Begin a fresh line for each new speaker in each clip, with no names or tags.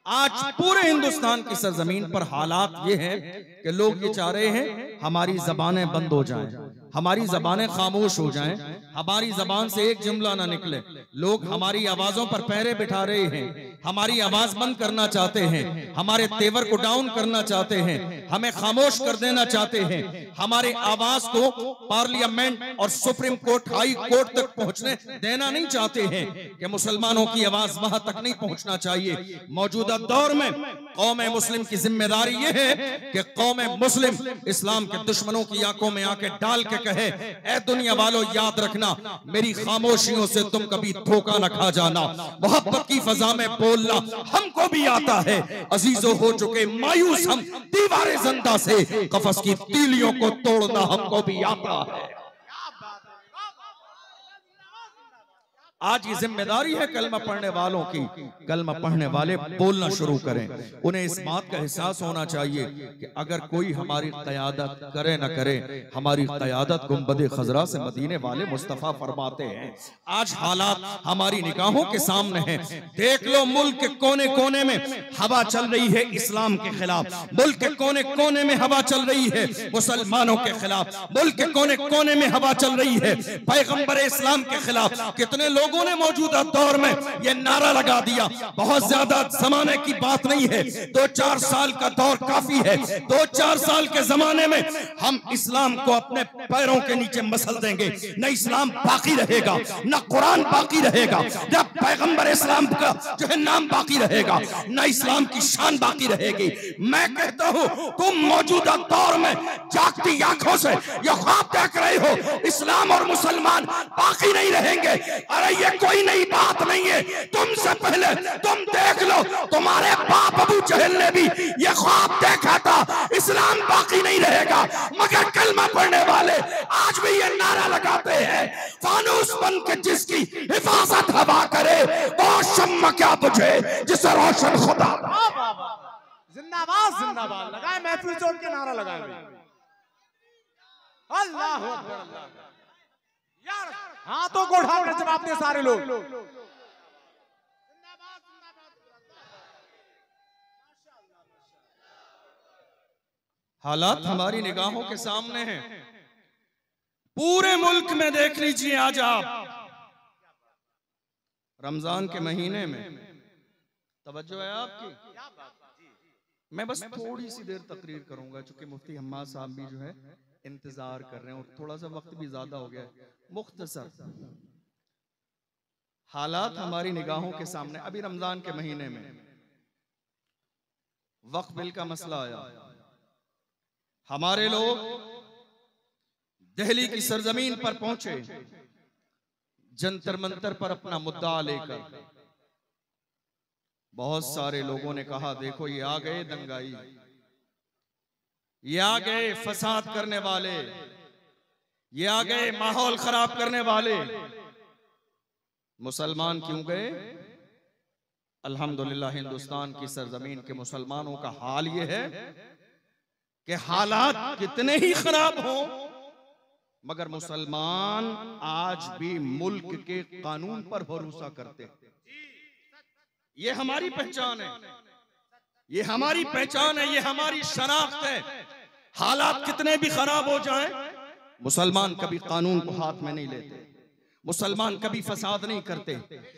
आज पूरे हिंदुस्तान की सरजमीन पर हालात ये हैं कि लोग ये चाह रहे हैं हमारी जबानें बंद हो जाएं, हमारी जबानें खामोश हो जाएं, हमारी जबान से एक जुमला ना निकले। लोग हमारी आवाजों पर पैरे बिठा रहे हैं, हमारी आवाज बंद करना चाहते हैं, हमारे तेवर को डाउन करना चाहते हैं, हमें खामोश कर देना चाहते हैं, हमारे आवाज को पार्लियामेंट और सुप्रीम कोर्ट, हाई कोर्ट तक पहुंचने देना नहीं चाहते हैं कि मुसलमानों की आवाज वहां तक नहीं पहुंचना चाहिए। मौजूदा दौर में कौम मुस्लिम की जिम्मेदारी यह है कि कौम मुस्लिम इस्लाम के दुश्मनों की आंखों में आंखें डाल के कहे, ए दुनिया वालों याद रखना, मेरी खामोशियों से तुम कभी धोखा न खा जाना। मोहब्बत की फजा में बोलना हमको भी आता है, अजीजों हो चुके मायूस हम दीवारे जिंदा से, कफस की तीलियों को तोड़ना हमको भी आता है। आज ये जिम्मेदारी है कलमा पढ़ने वालों की, कलमा पढ़ने वाले बोलना शुरू करें। उन्हें इस बात का एहसास होना चाहिए कि अगर कोई हमारी क़यादत करे न करे, हमारी क़यादत गुंबद खजरा से मदीने वाले मुस्तफ़ा फरमाते हैं। आज हालात हमारी निगाहों के सामने हैं। देख लो मुल्क के कोने कोने में हवा चल रही है इस्लाम के खिलाफ, मुल्क के कोने कोने में हवा चल रही है मुसलमानों के खिलाफ, मुल्क के कोने कोने में हवा चल रही है पैगंबर इस्लाम के खिलाफ। कितने लोगों ने मौजूदा दौर में यह नारा लगा दिया, बहुत ज्यादा जमाने की बात नहीं है, 2-4 साल का दौर काफी है। 2-4 साल के जमाने में हम इस्लाम को अपने पैरों के नीचे मसल देंगे, न इस्लाम बाकी रहेगा, न कुरान बाकी रहेगा, न पैगंबर इस्लाम का जो है नाम बाकी रहेगा, न इस्लाम की शान बाकी रहेगी। मैं कहता हूं तुम मौजूदा दौर में जागती आंखों से यह ख्वाब देख रहे हो इस्लाम और मुसलमान बाकी नहीं रहेंगे। अरे ये कोई नई बात नहीं है, तुमसे पहले तुम देख लो, तुम्हारे बाप अबू जहल ने भी ये ख्वाब देखा था इस्लाम बाकी नहीं रहेगा। मगर कलमा पढ़ने वाले आज भी ये नारा लगाते हैं, फानूस बन के जिसकी हिफाजत हवा करे वो शम्मा क्या बुझे जिसे रोशन खुदा।
जिंदाबाद जिंदाबाद लगाए, महफिल जोड़ के नारा लगाए। अल्लाह हू अकबर। यार हाथों को उठाओ, जवाब दे सारे लोग।
हालात हमारी निगाहों के सामने हैं, पूरे मुल्क में देख लीजिए। आज आप रमजान के महीने में तवज्जो है आपकी, मैं बस थोड़ी सी देर तकरीर करूंगा चूंकि मुफ्ती हम्माद साहब भी जो है इंतजार कर रहे हैं और थोड़ा सा वक्त भी ज्यादा हो गया है। मुख्तसर हालात हमारी निगाहों के सामने। अभी रमजान के महीने में वक्फ बिल का मसला आया, हमारे लोग दिल्ली की सरजमीन पर पहुंचे, जंतर मंतर पर अपना मुद्दा लेकर। बहुत सारे लोगों ने कहा देखो ये आ गए दंगाई, ये आ गए फसाद करने वाले, ये आ गए माहौल खराब करने वाले। मुसलमान क्यों गए? अल्हम्दुलिल्लाह हिंदुस्तान की सरजमीन के मुसलमानों का हाल ये है कि हालात कितने ही खराब हो मगर मुसलमान आज भी मुल्क के कानून पर भरोसा करते हैं। ये हमारी पहचान है, ये हमारी पहचान है, ये हमारी शनाख्त है। हालात कितने भी खराब हो जाएं, मुसलमान कभी कानून को हाथ में नहीं लेते, मुसलमान कभी फसाद नहीं करते,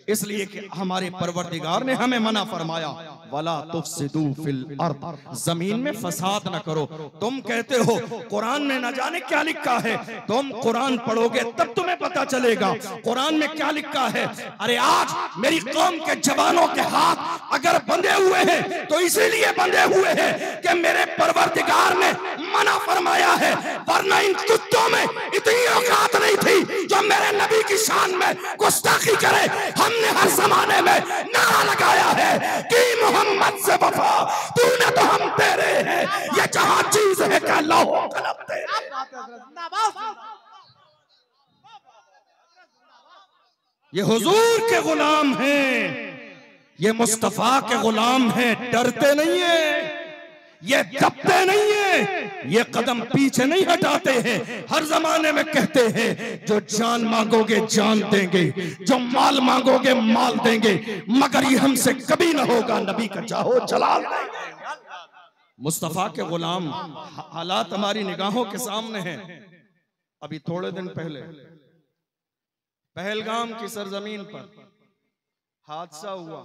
इसलिए कि हमारे परवरदिगार ने हमें मना फरमाया वला तुफसिदू फिल अर्द, जमीन में फसाद न करो। तुम कहते हो कुरान में न जाने क्या लिखा है, तुम कुरान पढ़ोगे तब तुम्हें पता चलेगा कुरान में क्या लिखा है। अरे आज मेरी कौम के जवानों के हाथ अगर बंधे हुए हैं तो इसीलिए बंधे हुए हैं कि मेरे परवरदिगार ने मना फरमाया है, वरना इन कुत्तों में इतनी औकात नहीं थी जो मेरे नबी की शान में गुस्ताखी करे। हमने हर जमाने में नारा लगाया है कि मोहम्मद से वफा, तूने तो हम तेरे हैं, ये जहां चीज है क्या लौह कलम तेरे। ये हुजूर के गुलाम हैं, ये मुस्तफा के गुलाम हैं, डरते नहीं है। ये दबते नहीं है, ये कदम पीछे नहीं हटाते हैं। हर जमाने में कहते हैं जो जान मांगोगे जान देंगे, जो माल मांगोगे माल देंगे, मगर ये हमसे कभी ना होगा, नबी का चाहो जलाल देंगे। मुस्तफा के गुलाम, हालात हमारी निगाहों के सामने हैं। अभी थोड़े दिन पहले पहलगाम की सरजमीन पर हादसा हुआ।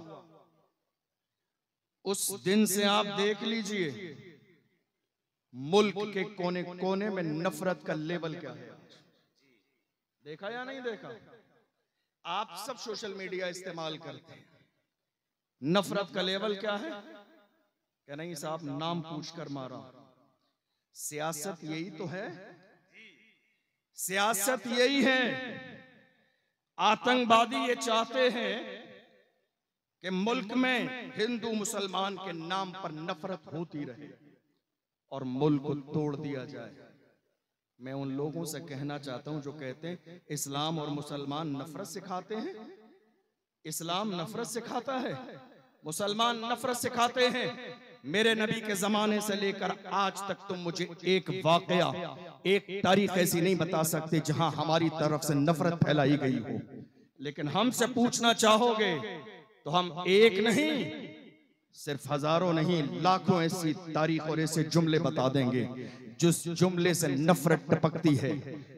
उस दिन से आप देख लीजिए मुल्क के कोने कोने में नफरत का लेवल क्या है। देखा या नहीं देखा? आप सब सोशल मीडिया इस्तेमाल करते हैं, नफरत का लेवल क्या है? क्या नहीं साहब, नाम पूछकर मारा। सियासत यही तो है, सियासत यही है। आतंकवादी ये चाहते हैं कि मुल्क में हिंदू मुसलमान के नाम पर नफरत होती रहे और मुल्क को तोड़ दिया जाए। मैं उन लोगों से कहना चाहता हूं जो कहते हैं इस्लाम और मुसलमान नफरत सिखाते हैं। इस्लाम नफरत सिखाता है, मुसलमान नफरत सिखाते हैं। मेरे नबी के जमाने से लेकर आज तक तुम मुझे एक वाकया, एक तारीख ऐसी नहीं बता सकते जहां हमारी तरफ से नफरत फैलाई गई हो। लेकिन हमसे पूछना चाहोगे तो हम एक नहीं, सिर्फ हजारों नहीं, लाखों ऐसी तारीख और ऐसे जुमले बता देंगे जिस जुमले से नफरत टपकती है।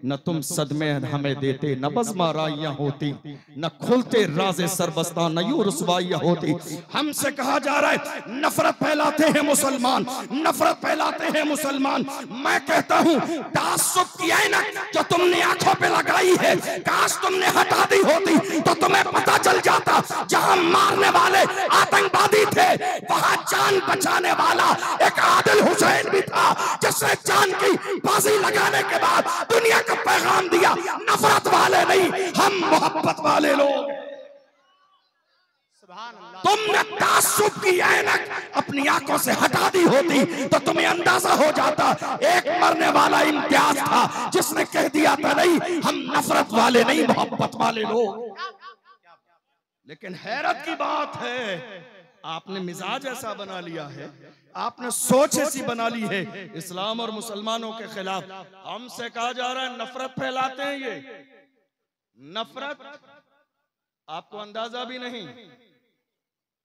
न तुम सदमे हमें देते, न बज़्मा राइयां होती, न खुलते राज़े सरबस्ता, न यूं रुसवाइयां होती। हमसे कहा जा रहा है नफरत फैलाते हैं मुसलमान, नफरत फैलाते हैं मुसलमान। मैं कहता हूं तासुब की ऐनक जो तुमने आंखों पे लगाई है, काश तुमने हटा दी होती तो तुम्हें पता चल जाता जहां मारने वाले आतंकवादी थे वहां जान बचाने वाला एक आदिल हुसैन भी था, जिसने जान की बाजी लगाने के बाद दुनिया का पैगाम दिया। नफरत वाले नहीं, हम मोहब्बत वाले लोग। तुमने तासुब की ऐनक अपनी आंखों से हटा दी होती तो तुम्हें अंदाजा हो जाता एक मरने वाला इम्तियाज था जिसने कह दिया था नहीं, हम नफरत वाले नहीं, मोहब्बत वाले लोग। लेकिन हैरत की बात है, आपने मिजाज ऐसा बना लिया है, आपने सोच ऐसी बना ली है इस्लाम और मुसलमानों के खिलाफ। हमसे कहा जा रहा है नफरत फैलाते हैं। ये नफरत आपको अंदाजा भी नहीं।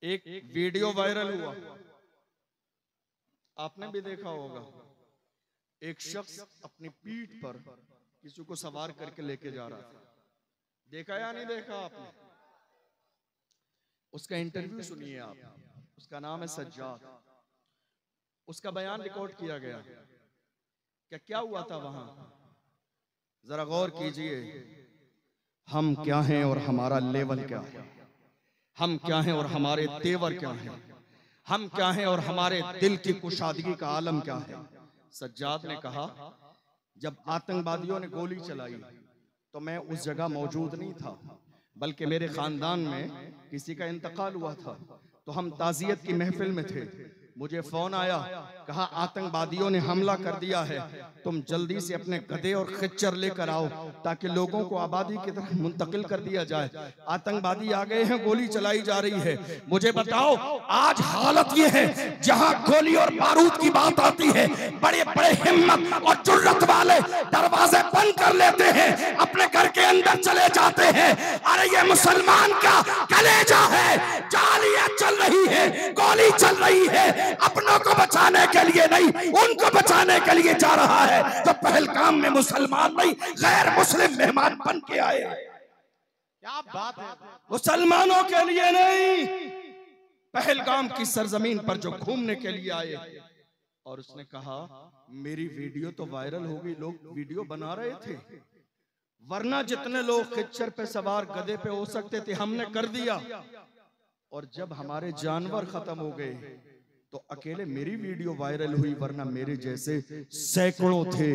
एक वीडियो वायरल हुआ, आपने भी देखा होगा। एक शख्स अपनी पीठ पर किसी को सवार करके लेके जा रहा था। देखा या नहीं देखा आपने? उसका इंटरव्यू सुनिए आप। उसका नाम है सज्जाद। उसका बयान रिकॉर्ड किया गया। क्या हुआ था वहां, जरा गौर कीजिए। हम क्या हैं और हमारा लेवल क्या है, हम क्या हैं और हमारे तेवर क्या हैं, हम क्या हैं और हमारे दिल की कुशादगी का आलम क्या है। सज्जाद ने कहा जब आतंकवादियों ने गोली चलाई तो मैं उस जगह मौजूद नहीं था, बल्कि मेरे खानदान में किसी का इंतकाल हुआ था, तो हम ताज़ियत की महफिल में थे। मुझे फोन आया, कहा आतंकवादियों ने हमला कर दिया है, तुम जल्दी से अपने गधे और खच्चर लेकर आओ ताकि लोगों को आबादी की तरफ मुंतकिल कर दिया जाए। आतंकवादी आ गए हैं, गोली चलाई जा रही है। मुझे बताओ आज हालत ये है, जहां गोली और बारूद की बात आती है, बड़े बड़े हिम्मत और जुर्रत वाले दरवाजे बंद कर लेते हैं, अपने घर के अंदर चले जाते हैं। अरे ये मुसलमान का कलेजा है, जालियां चल रही है, गोली चल रही है, अपनों को बचाने के लिए नहीं, उनको बचाने के लिए जा रहा है जो पहलगाम में मुसलमान नहीं गैर मुस्लिम मेहमान बन के आए।
क्या बात है,
मुसलमानों के लिए नहीं, पहलगाम की सरजमीन पर जो घूमने के लिए आए। और उसने कहा मेरी वीडियो तो वायरल हो गई, लोग वीडियो बना रहे थे, वरना जितने लोग खच्चर पे सवार गधे पे हो सकते थे हमने कर दिया। और जब हमारे जानवर खत्म हो गए तो अकेले मेरी वीडियो वायरल हुई, वरना मेरे जैसे सैकड़ों थे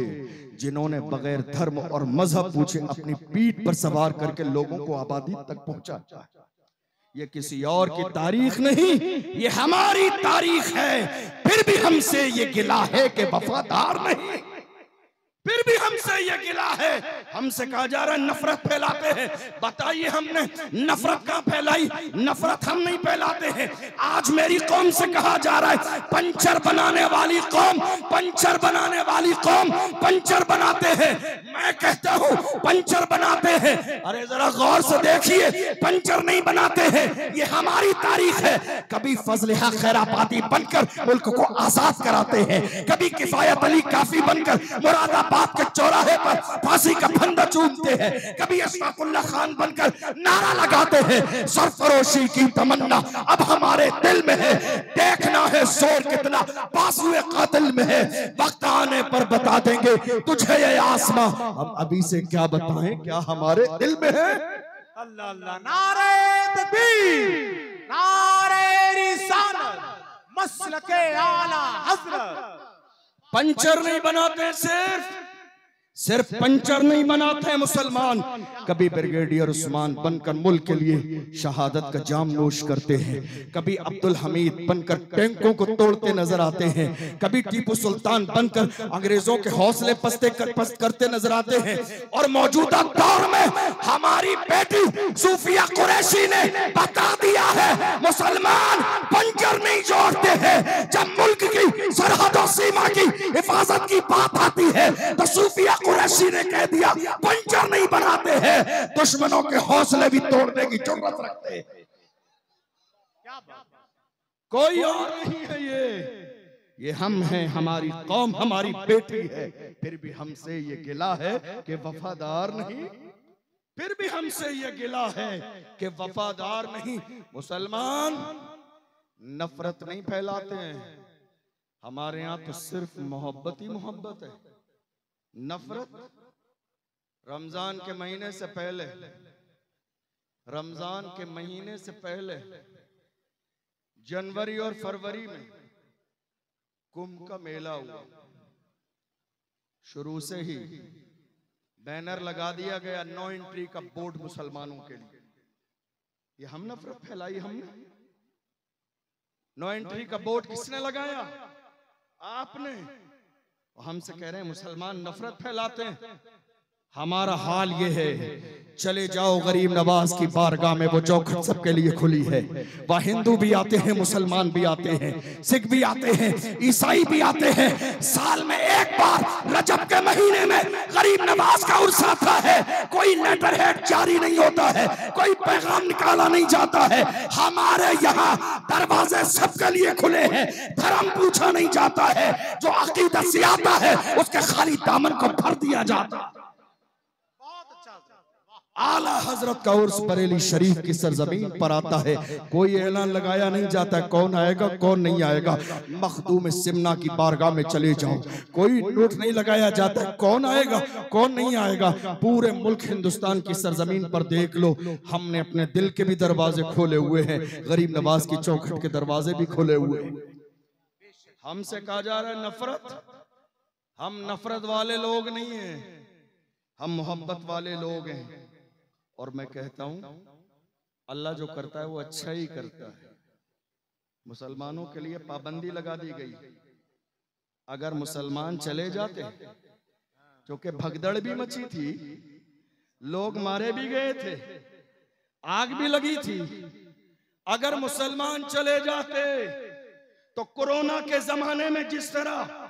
जिन्होंने बगैर धर्म और मजहब पूछे अपनी पीठ पर सवार करके लोगों को आबादी तक पहुंचा। ये किसी और की तारीख नहीं, ये हमारी तारीख है। फिर भी हमसे ये गिला है कि वफादार नहीं। फिर भी हमसे ये गिला है। हमसे कहा जा रहा है नफरत फैलाते हैं। बताइए हमने नफरत कहां फैलाई? नफरत हम नहीं फैलाते हैं। आज मेरी कौम से कहा जा रहा है पंचर बनाने वाली कौम, पंचर बनाने वाली कौम पंचर बनाते हैं। मैं कहता हूं पंचर बनाते हैं। अरे जरा गौर से देखिए, पंचर नहीं बनाते हैं। ये हमारी तारीख है। कभी फजल हक खैराबादी बनकर मुल्क को आजाद कराते हैं, कभी किफायत अली काफी बनकर मुरादाबाद के चौराहे पर फांसी का फंदा चूमते हैं, कभी अशफाकुल्लाह खान बनकर नारा लगाते हैं। सरफरोशी की तमन्ना अब हमारे दिल में है, देखना है जोर कितना बाजुए कातिल में है। वक्त आने पर बता देंगे तुझे ये आसमां, हम अभी से क्या बताएं क्या हमारे दिल में है।
अल्लाह अल्लाह, नारे तकबीर, नारे रिसालत, मसलके आला हजरत।
पंचर नहीं बनाते, सिर्फ पंचर नहीं बनाते हैं मुसलमान, कभी ब्रिगेडियर उस्मान बनकर मुल्क के लिए शहादत का जाम नोश करते हैं, कभी अब्दुल हमीद बनकर टैंकों को तोड़ते नजर आते हैं, कभी टीपू सुल्तान बनकर अंग्रेजों के हौसले पस्त करते नजर आते हैं। और मौजूदा दौर में हमारी बेटी सूफिया कुरैशी ने बता दिया है मुसलमान पंचर नहीं जोड़ते हैं। जब मुल्क की सरहदों सीमा की हिफाजत की बात आती है तो सूफिया कुरैशी ने कह दिया पंचर नहीं बनाते हैं, दुश्मनों के हौसले भी तोड़ने की जरूरत रखते हैं। कोई और नहीं है ये हम हैं, हमारी कौम हमारी बेटी है। फिर भी हमसे ये गिला है कि वफादार नहीं, फिर भी हमसे ये गिला है कि वफादार नहीं। मुसलमान नफरत नहीं फैलाते हैं, हमारे यहाँ तो सिर्फ मोहब्बत ही मोहब्बत है। नफरत रमजान के महीने से पहले, रमजान के महीने से पहले जनवरी और फरवरी में कुंभ का मेला हुआ। शुरू से ही बैनर लगा दिया गया नो एंट्री का बोर्ड मुसलमानों के लिए। ये हम नफरत फैलाई हमने? नो एंट्री का बोर्ड किसने लगाया? आपने। हमसे कह रहे हैं मुसलमान नफरत फैलाते हैं। हमारा हाल ये है, चले जाओ गरीब नवाज की बारगाह में, वो चौखट सबके लिए खुली है। वह हिंदू भी आते हैं, मुसलमान भी आते हैं, सिख भी आते हैं, ईसाई भी आते हैं। साल में एक बार रजब के महीने में गरीब नवाज का उर्स आता है। कोई लेटर हेड जारी नहीं होता है, कोई पैगाम निकाला नहीं जाता है। हमारे यहाँ दरवाजे सबके लिए खुले हैं, धर्म पूछा नहीं जाता है। जो अकीदत से आता है उसके खाली दामन को भर दिया जाता है। आला हजरत का उर्स बरेली शरीफ की सरजमीन पर आता है, कोई ऐलान लगाया नहीं जाता कौन आएगा कौन नहीं आएगा। मखदूम सिमना की बारगाह में चले जाओ, कोई नोट नहीं लगाया जाता कौन आएगा कौन नहीं आएगा। पूरे मुल्क हिंदुस्तान की सरजमीन पर देख लो, हमने अपने दिल के भी दरवाजे खोले हुए हैं, गरीब नवाज की चौखट के दरवाजे भी खोले हुए हैं। हमसे कहा जा रहा है नफरत, हम नफरत वाले लोग नहीं हैं, हम मोहब्बत वाले लोग हैं। और मैं कहता हूं अल्लाह जो करता है वो अच्छा ही करता है। मुसलमानों के लिए पाबंदी लगा दी गई, अगर मुसलमान चले जाते, क्योंकि भगदड़ भी मची थी, लोग मारे भी गए थे, आग भी लगी थी। अगर मुसलमान चले जाते तो कोरोना के जमाने में जिस तरह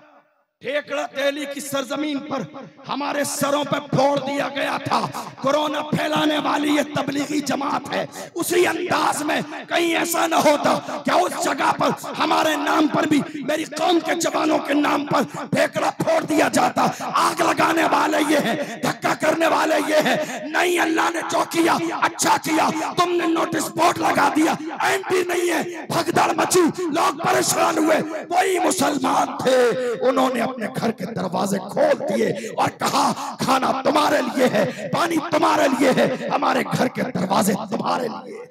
ठेकड़ा तेली की सरजमीन पर हमारे सरों पर फोड़ दिया गया था, कोरोना फैलाने वाली ये तबलीगी जमात है, उसी अंदाज में कहीं ऐसा न होता क्या उस जगह पर हमारे नाम पर भी मेरी कौम के जवानों के नाम पर ठेकड़ा फोड़ दिया जाता। आग लगाने वाले ये हैं, धक्का करने वाले ये हैं। नहीं, अल्लाह ने जो किया अच्छा किया, तुमने नोटिस बोर्ड लगा दिया, एंट्री नहीं है, भगदड़ मची, लोग परेशान हुए। वही मुसलमान थे, उन्होंने अपने घर के दरवाजे खोल दिए और कहा खाना तुम्हारे लिए है, पानी तुम्हारे लिए है, हमारे घर के दरवाजे तुम्हारे लिए।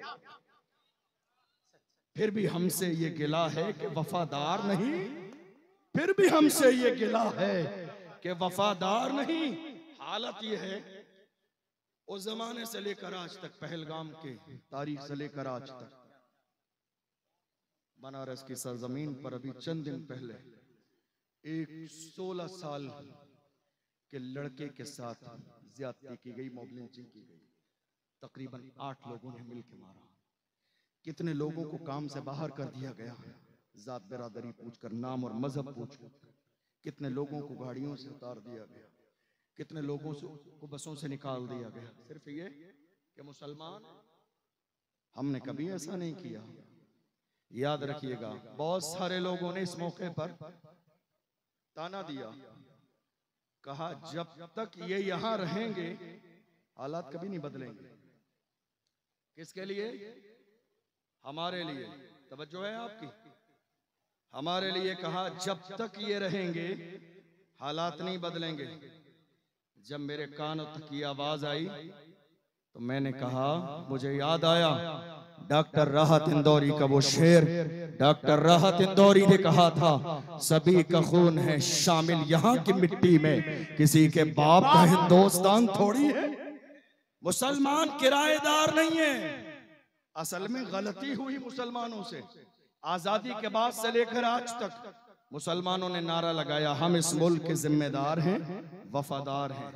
फिर भी हमसे ये गिला है कि वफादार नहीं, फिर भी हमसे ये गिला है कि वफादार नहीं। हालत ये है, उस जमाने से लेकर आज तक, पहलगाम के तारीख से लेकर आज तक, बनारस की सरजमीन पर अभी चंद दिन पहले एक 16 साल कि लड़के के साथ ज्यादती की गई, मॉब लिंचिंग की गई। तकरीबन 8 लोगों ने मिलकर मारा। कितने लोगों को काम से बाहर कर दिया गया, जात बिरादरी पूछकर, नाम और मजहब पूछकर। कितने लोगों को गाड़ियों से उतार दिया गया, कितने लोगों को बसों से निकाल दिया गया, सिर्फ ये कि मुसलमान। हमने कभी ऐसा नहीं किया। याद रखिएगा, बहुत सारे लोगों ने इस मौके पर ताना दिया, कहा जब तक ये यहां रहेंगे हालात कभी नहीं बदलेंगे। किसके लिए? हमारे लिए। तवज्जो है आपकी? हमारे लिए कहा जब तक ये रहेंगे हालात नहीं बदलेंगे। जब मेरे कानों तक ये आवाज आई तो मैंने कहा, मुझे याद आया डॉक्टर राहत इंदौरी का वो शेर। डॉक्टर राहत इंदौरी ने कहा था, सभी का खून है शामिल यहाँ की मिट्टी में, किसी के बाप का हिंदुस्तान थोड़ी है। मुसलमान किराएदार नहीं है। असल में गलती हुई मुसलमानों से। आजादी के बाद से लेकर आज तक मुसलमानों ने नारा लगाया, हम इस मुल्क के जिम्मेदार हैं, वफादार हैं।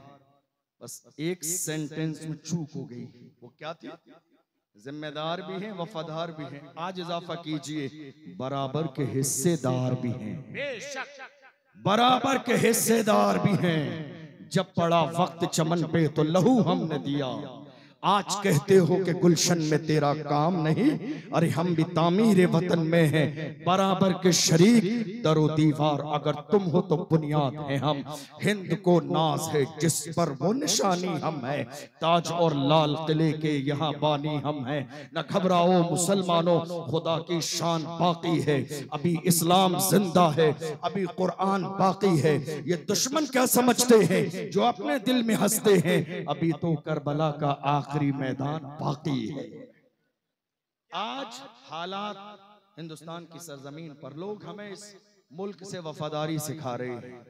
बस एक सेंटेंस में चूक हो गई। वो क्या थी? जिम्मेदार भी हैं, वफादार भी हैं। आज इजाफा कीजिए, बराबर के हिस्सेदार भी हैं, बराबर के हिस्सेदार भी हैं। जब पड़ा वक्त चमन पे तो लहू हमने दिया। आज कहते हो कि गुलशन में तेरा काम नहीं, अरे हम भी तामीर वतन में हैं, बराबर के शरीक दरो दीवार अगर तुम हो तो बुनियाद है हम। हिंद को नाज है जिस पर वो निशानी हम है, ताज और लाल किले के यहाँ बानी हम हैं। न घबराओ मुसलमानों, खुदा की शान बाकी है, अभी इस्लाम जिंदा है, अभी कुरान बाकी है। ये दुश्मन क्या समझते हैं जो अपने दिल में हंसते हैं, अभी तो करबला का आखिरी मैदान बाकी है। आज हालात हिंदुस्तान की सरजमीन पर, लोग हमें इस मुल्क से वफादारी सिखा रहे हैं।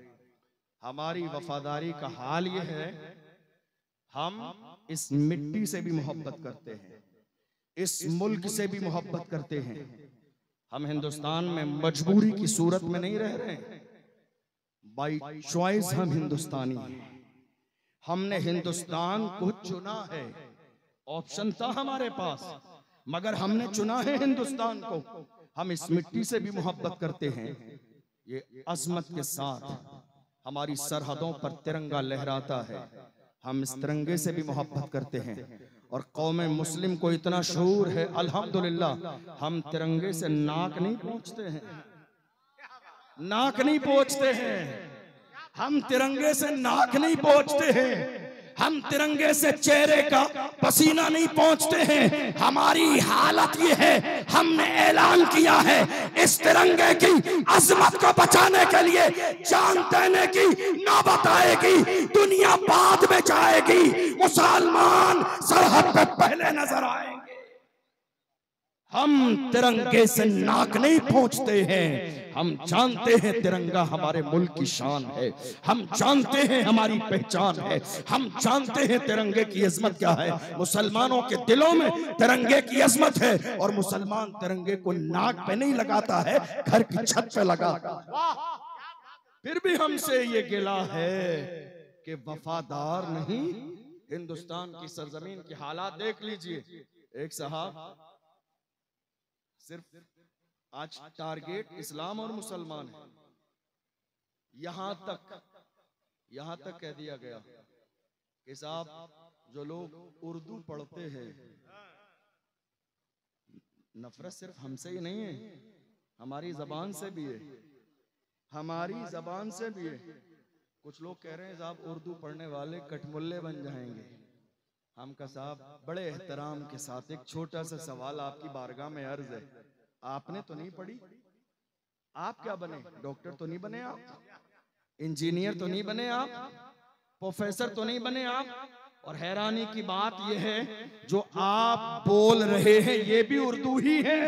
हमारी वफादारी का हाल यह है, हम इस मिट्टी से भी मोहब्बत करते हैं, इस मुल्क से भी मोहब्बत करते हैं। हम हिंदुस्तान में मजबूरी की सूरत में नहीं रह रहे, बाई चॉइस हम हिंदुस्तानी हैं। हमने हिंदुस्तान को चुना है, ऑप्शन था हमारे पास, मगर हमने चुना है हिंदुस्तान को। हम इस मिट्टी से भी मोहब्बत करते हैं। ये अजमत के साथ हमारी सरहदों पर तिरंगा लहराता है, हम इस तिरंगे से भी मोहब्बत करते हैं। और कौम मुस्लिम को इतना शऊर है, अल्हम्दुलिल्लाह, हम तिरंगे से नाक नहीं पोंछते हैं, नाक नहीं पोंछते हैं। हम तिरंगे से नाक नहीं पोंछते हैं, हम तिरंगे से चेहरे का पसीना नहीं पोंछते हैं। हमारी हालत ये है, हमने ऐलान किया है इस तिरंगे की अजमत को बचाने के लिए जान देने की नौबत आएगी, दुनिया बाद में जाएगी, मुसलमान सरहद पे पहले नजर आएंगे। हम तिरंगे से नाक नहीं पोंछते हैं, हम जानते हैं तिरंगा हमारे मुल्क की शान है, हम जानते हैं हमारी पहचान है, हम जानते हैं तिरंगे की अजमत क्या है। मुसलमानों के दिलों में तिरंगे की अजमत है, और मुसलमान तिरंगे को नाक पे नहीं लगाता है, घर की छत पे लगाता है। फिर भी हमसे ये गिला है कि वफादार नहीं। हिंदुस्तान की सरजमीन की हालात देख लीजिए। एक साहब, सिर्फ आज टारगेट इस्लाम और मुसलमान है। यहां तक कह दिया गया कि साहब, जो लोग उर्दू पढ़ते हैं, नफरत सिर्फ हमसे ही नहीं है, हमारी जबान से भी है, हमारी जबान से भी है। कुछ लोग कह रहे हैं साहब उर्दू पढ़ने वाले कटमुल्ले बन जाएंगे। हम का साहब बड़े एहतराम के साथ एक छोटा सा सवाल आपकी बारगाह में अर्ज है। आपने तो नहीं पढ़ी, आप क्या बने? डॉक्टर तो नहीं बने आप, इंजीनियर तो नहीं बने आप, प्रोफेसर तो नहीं बने आप। और हैरानी की बात यह है, जो आप बोल रहे हैं ये भी उर्दू ही है,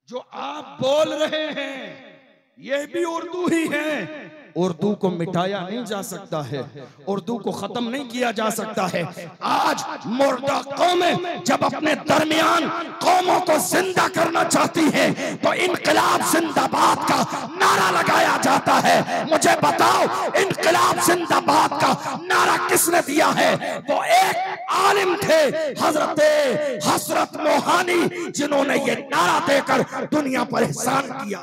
जो आप बोल रहे हैं ये भी उर्दू ही है। उर्दू को मिटाया नहीं जा सकता है, उर्दू को खत्म नहीं किया जा सकता है। आज मुर्दा कौमें जब अपने दरमियान कौमों को जिंदा करना चाहती हैं तो इनकलाब जिंदाबाद का नारा लगाया जाता है। मुझे बताओ, इनकलाब जिंदाबाद का नारा किसने दिया है? वो एक आलिम थे, हजरत मोहानी, जिन्होंने ये नारा देकर दुनिया पर एहसान किया।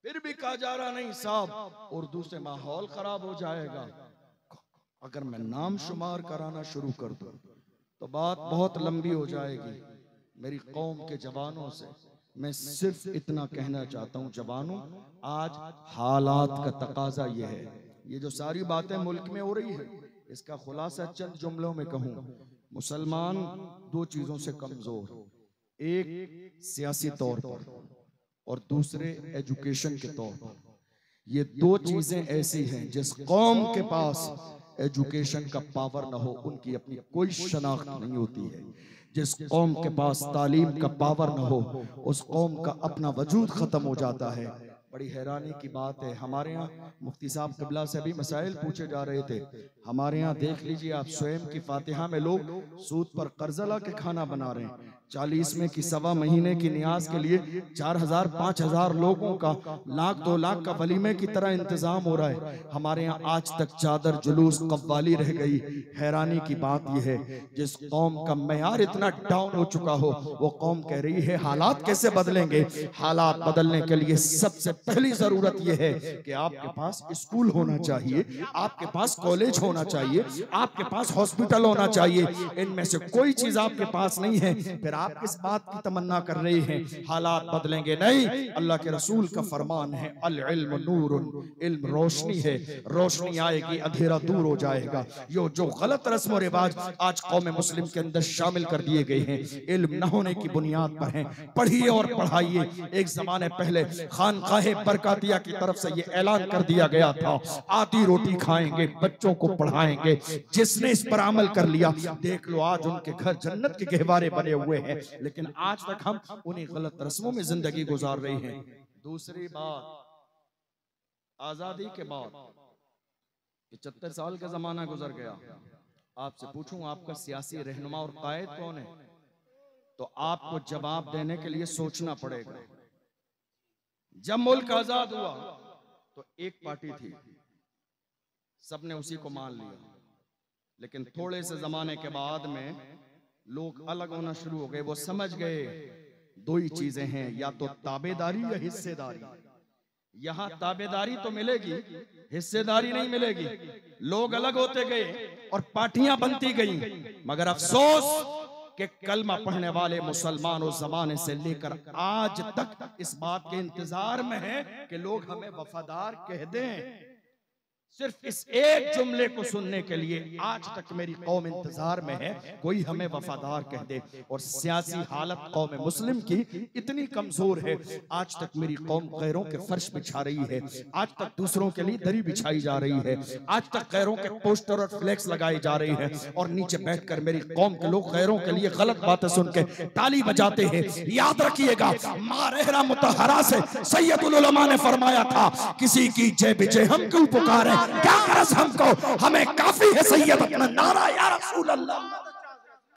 फिर भी कहा जा रहा नहीं साहब, उर्दू से माहौल खराब हो जाएगा। अगर मैं नाम शुमार कराना शुरू कर दूं तो बात बहुत लंबी हो जाएगी। मेरी कौम के जवानों से मैं सिर्फ इतना कहना चाहता हूं, जवानों, आज हालात का तकाजा ये है, ये जो सारी बातें मुल्क में हो रही है, इसका खुलासा चंद जुमलों में कहूं। मुसलमान दो चीजों से कमजोर, एक सियासी तौर पर और दूसरे एजुकेशन के तौर पर। ये दो चीजें ऐसी हैं, जिस कौम के पास एजुकेशन का पावर न हो उनकी अपनी कोई शनाख्त नहीं होती है। जिस कौम के पास तालीम का पावर न हो उस कौम का अपना वजूद खत्म हो जाता है। बड़ी हैरानी की बात है, हमारे यहाँ मुफ्ती साहब क़िबला से भी मसाइल पूछे जा रहे थे। हमारे यहाँ देख लीजिए आप, स्वयं की फातिहा में लोग सूद पर कर्जा ला के खाना बना रहे हैं। 40 में की सवा महीने की नियाज के लिए 4000-5000 लोगों का 1-2 लाख का वलीमे की तरह इंतजाम हो रहा है। हमारे यहाँ आज तक चादर, जुलूस, कव्वाली रह गई। हैरानी की बात यह है, जिस कौम का मयार इतना डाउन हो चुका हो वो कौम कह रही है हालात कैसे बदलेंगे। हालात बदलने के लिए सबसे पहली जरूरत यह है कि आपके पास स्कूल होना चाहिए, आपके पास कॉलेज होना चाहिए, आपके पास हॉस्पिटल होना चाहिए। इनमें से कोई चीज आपके पास नहीं है, फिर आप किस बात की तमन्ना कर रहे हैं? हालात बदलेंगे नहीं। अल्लाह के रसूल का फरमान है, अल इल्म नूरुन, इल्म रोशनी है, रोशनी आएगी अंधेरा दूर हो जाएगा। जो गलत रस्म और रिवाज आज कौम मुस्लिम के अंदर शामिल कर दिए गए हैं, इल्म न होने की बुनियाद पर हैं। पढ़िए और पढ़ाइए। एक जमाने पहले खानकाहे बरकातिया की तरफ से ये ऐलान कर दिया गया था, आधी रोटी खाएंगे, बच्चों को पढ़ाएंगे। जिसने इस पर अमल कर लिया, देख लो आज उनके घर जन्नत के गहवारे बने हुए हैं। लेकिन आज तक हम उन्हीं गलत रस्मों में जिंदगी गुजार रहे हैं। दूसरी बात, आजादी के बाद 75 साल का जमाना गुजर गया। आपसे पूछूं आपका सियासी रहनुमा और कायद कौन है, तो आपको जवाब देने के लिए सोचना पड़ेगा। जब मुल्क आजाद हुआ तो एक पार्टी थी, सबने उसी को मान लिया। लेकिन थोड़े से जमाने के बाद में लोग अलग होना शुरू हो गए। वो समझ गए दो ही चीजें हैं, या तो ताबेदारी या हिस्सेदारी। यहां ताबेदारी तो मिलेगी, हिस्सेदारी नहीं मिलेगी। लोग अलग होते गए और पार्टियां बनती गईं। मगर अफसोस कि कलमा पढ़ने वाले मुसलमान उस जमाने से लेकर आज तक इस बात के इंतजार में हैं कि लोग हमें वफादार कह दें। सिर्फ इस एक जुमले को सुनने के लिए आज तक मेरी कौम इंतजार में है, कोई हमें वफादार कह दे। और सियासी हालत कौम मुस्लिम की इतनी कमजोर है, आज तक मेरी कौम गैरों के फर्श बिछा रही है, आज तक दूसरों के लिए दरी बिछाई जा रही है, आज तक गैरों के पोस्टर और फ्लैक्स लगाए जा रहे हैं। और नीचे बैठकर मेरी कौम के लोग गैरों के लिए गलत बातें सुन के ताली बजाते हैं। याद रखिएगा, माँ रहरा मुतहरा से सैयदुल उलमा ने फरमाया था, किसी की जय विजय हम क्यों पुकारे, क्या गरज हमको, हमें काफी है सैयद अपना नारा या रसूल अल्लाह।